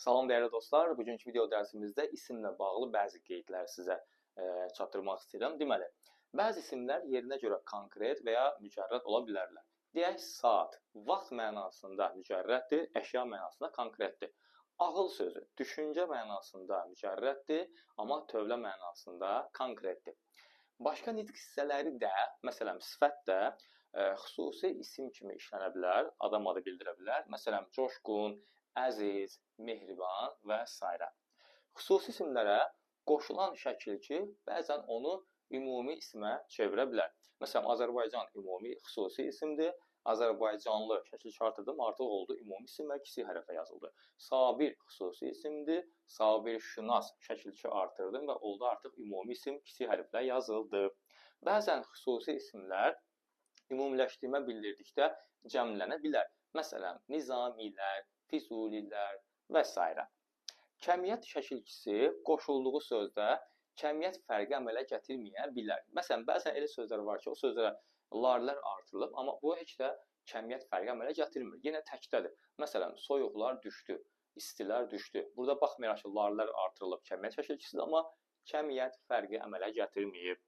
Salam dəyərli dostlar, bugünkü video dərsimizdə isimlə bağlı bəzi qeydlər sizə çatdırmaq istəyirəm. Deməli, bəzi isimlər yerinə görə konkret və ya mücərrəd ola bilərlər. Deyək, saat, vaxt mənasında mücərrəddir, əşya mənasında konkretdir. Ağıl sözü, düşüncə mənasında mücərrəddir, amma tövlə mənasında konkretdir. Başqa nitq hissələri də, məsələn, sifət də xüsusi isim kimi işlənə bilər, adam adı bildirə bilər. Məsələn, coşqun, əziz, mehriban və s. Xüsusi isimlərə qoşulan şəkilki bəzən onu ümumi ismə çevirə bilər. Məsələn, Azərbaycan ümumi xüsusi isimdir. Azərbaycanlı şəkil artırdım, artıq oldu ümumi isim və kiçik hərflə yazıldı. Sabir xüsusi isimdir. Sabirşünas şəkilki artırdım və oldu artıq ümumi isim kiçik hərflə yazıldı. Bəzən xüsusi isimlər ümumiləşdirmə bildirdikdə cəmlənə bilər. Məsələn, nizamilər, Füzulilər və s. Kəmiyyət şəkilkisi qoşulduğu sözdə kəmiyyət fərqi əmələ gətirməyə bilər. Məsələn, bəzən elə sözlər var ki, o sözlərə larlər artırılıb, amma bu heç də kəmiyyət fərqi əmələ gətirmir. Yenə təkdədir. Məsələn, soyuqlar düşdü, istilər düşdü. Burada baxmayaraq ki, larlər artırılıb kəmiyyət şəkilkisidir, amma kəmiyyət fərqi əmələ gətirməyib.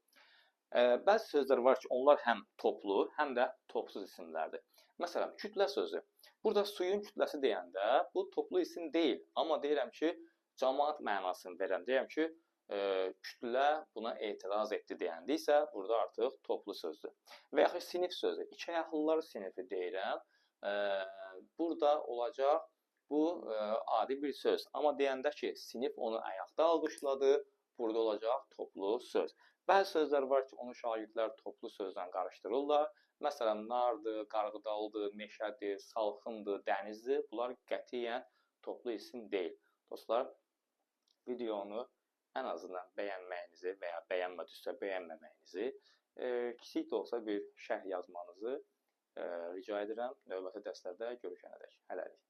Bəzi sözlər var ki, onlar həm toplu, həm də topsuz isimlərdir. Məsələn, kütlə sözü. Burada suyun kütləsi deyəndə bu toplu isim deyil, amma deyirəm ki, cəmaət mənasını verirəm. Deyirəm ki, kütlə buna etiraz etdi deyəndə isə burada artıq toplu sözdür. Və yaxud sinif sözü. İki ayaqlılar sinifi deyirəm. Burada olacaq bu adi bir söz. Amma deyəndə ki, sinif onu ayaqda alqışladı, burada olacaq toplu söz. Bəzi sözlər var ki, onu şagirdlər toplu sözlə qarışdırırlar. Məsələn, nardır, qarğıdalıdır, meşədir, salxımdır, dənizdir. Bunlar qətiyyən toplu isim deyil. Dostlar, videonu ən azından bəyənməyinizi və ya bəyənmədiksə bəyənməməyinizi, kiçik də olsa bir şərh yazmanızı rica edirəm. Növbəti dərslərdə görüşənədək. Hələlik.